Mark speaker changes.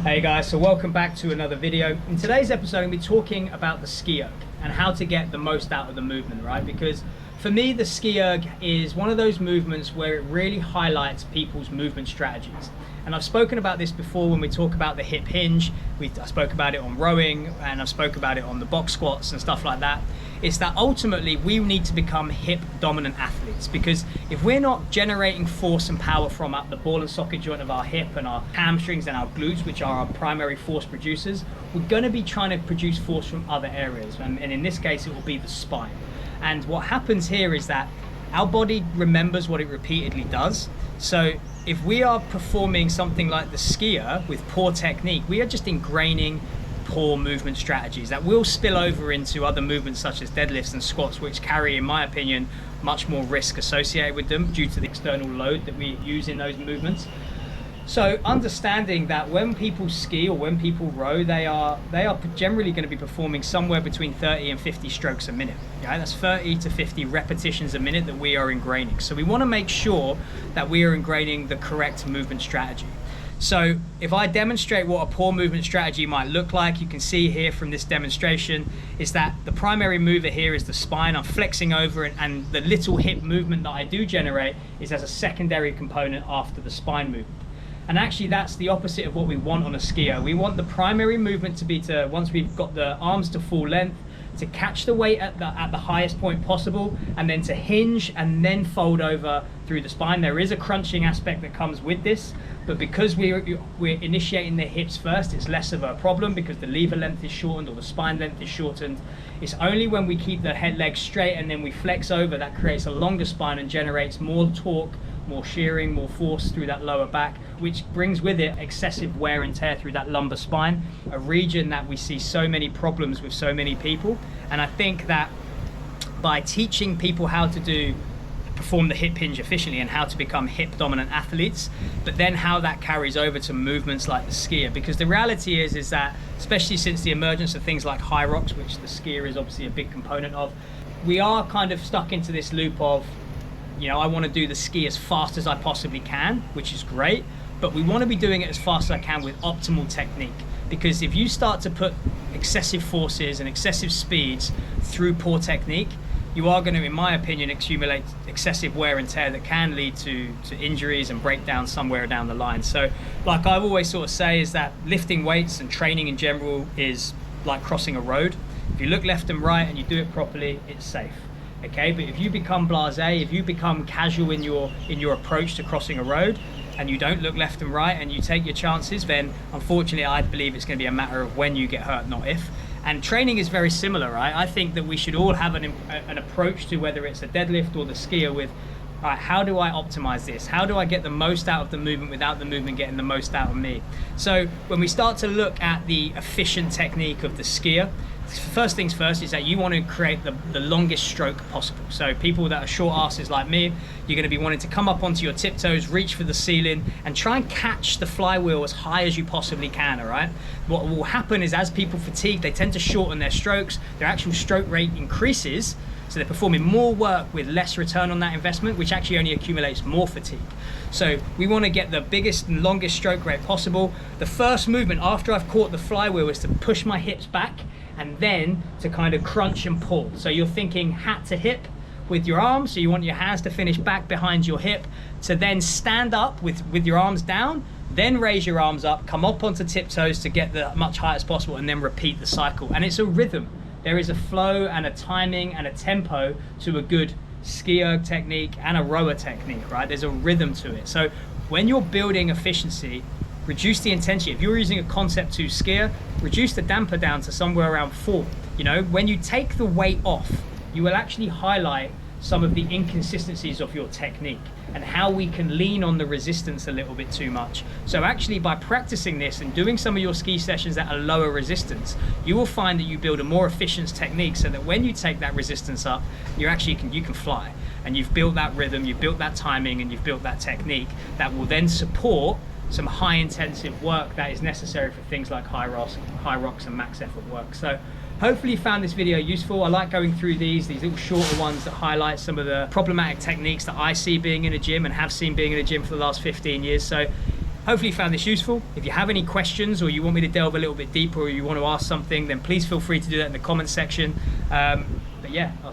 Speaker 1: Hey guys, so welcome back to another video. In today's episode, I'm going to be talking about the ski erg and how to get the most out of the movement, right? Because for me, the ski erg is one of those movements where it really highlights people's movement strategies. And I've spoken about this before when we talk about the hip hinge. I spoke about it on rowing, and I've spoke about it on the box squats and stuff like that. It's that ultimately we need to become hip dominant athletes, because if we're not generating force and power from the ball and socket joint of our hip and our hamstrings and our glutes, which are our primary force producers, we're going to be trying to produce force from other areas. And in this case, it will be the spine. And what happens here is that our body remembers what it repeatedly does. So if we are performing something like the skier with poor technique, we are just ingraining poor movement strategies that will spill over into other movements such as deadlifts and squats, which carry, in my opinion, much more risk associated with them due to the external load that we use in those movements. So understanding that when people ski or when people row, they are generally going to be performing somewhere between 30 and 50 strokes a minute. Yeah, that's 30 to 50 repetitions a minute that we are ingraining. So we want to make sure that we are ingraining the correct movement strategy. So if I demonstrate what a poor movement strategy might look like, you can see here from this demonstration is that the primary mover here is the spine. I'm flexing over, and the little hip movement that I do generate is as a secondary component after the spine movement. And actually that's the opposite of what we want on a skier. We want the primary movement to be to, once we've got the arms to full length, to catch the weight at the highest point possible, and then to hinge and then fold over through the spine. There is a crunching aspect that comes with this, but because we're initiating the hips first, it's less of a problem because the lever length is shortened or the spine length is shortened. It's only when we keep the head leg straight and then we flex over that creates a longer spine and generates more torque, more shearing, more force through that lower back, which brings with it excessive wear and tear through that lumbar spine, a region that we see so many problems with so many people. And I think that by teaching people how to perform the hip hinge efficiently and how to become hip dominant athletes, but then how that carries over to movements like the skier, because the reality is that especially since the emergence of things like Hyrox, which the skier is obviously a big component of, we are kind of stuck into this loop of, you know, I want to do the ski as fast as I possibly can, which is great, but we want to be doing it as fast as I can with optimal technique. Because if you start to put excessive forces and excessive speeds through poor technique, you are going to, in my opinion, accumulate excessive wear and tear that can lead to injuries and breakdown somewhere down the line. So like I always sort of say is that lifting weights and training in general is like crossing a road. If you look left and right and you do it properly, it's safe. Okay, but if you become blasé, if you become casual in your approach to crossing a road, and you don't look left and right and you take your chances, then unfortunately I believe it's going to be a matter of when you get hurt, not if. And training is very similar, right? I think that we should all have an approach to whether it's a deadlift or the skier with, all right, how do I optimize this? How do I get the most out of the movement without the movement getting the most out of me? So when we start to look at the efficient technique of the skier, first things first is that you want to create the longest stroke possible. So people that are short asses like me, you're going to be wanting to come up onto your tiptoes, reach for the ceiling, and try and catch the flywheel as high as you possibly can, all right? What will happen is as people fatigue, they tend to shorten their strokes, their actual stroke rate increases, so they're performing more work with less return on that investment, which actually only accumulates more fatigue. So we want to get the biggest and longest stroke rate possible. The first movement after I've caught the flywheel is to push my hips back and then to kind of crunch and pull. So you're thinking hat to hip with your arms, so you want your hands to finish back behind your hip, to then stand up with your arms down, then raise your arms up, come up onto tiptoes to get the much higher as possible, and then repeat the cycle. And it's a rhythm. There is a flow and a timing and a tempo to a good ski erg technique and a rower technique, right? There's a rhythm to it. So when you're building efficiency, reduce the intensity. If you're using a Concept 2 skier, reduce the damper down to somewhere around 4. You know, when you take the weight off, you will actually highlight some of the inconsistencies of your technique and how we can lean on the resistance a little bit too much. So actually by practicing this and doing some of your ski sessions at a lower resistance, you will find that you build a more efficient technique so that when you take that resistance up, you can fly. And you've built that rhythm, you've built that timing, and you've built that technique that will then support some high intensive work that is necessary for things like Hyrox and max effort work. So hopefully you found this video useful. I like going through these little shorter ones that highlight some of the problematic techniques that I see being in a gym and have seen being in a gym for the last 15 years. So hopefully you found this useful. If you have any questions or you want me to delve a little bit deeper or you want to ask something, then please feel free to do that in the comments section. But yeah, I'll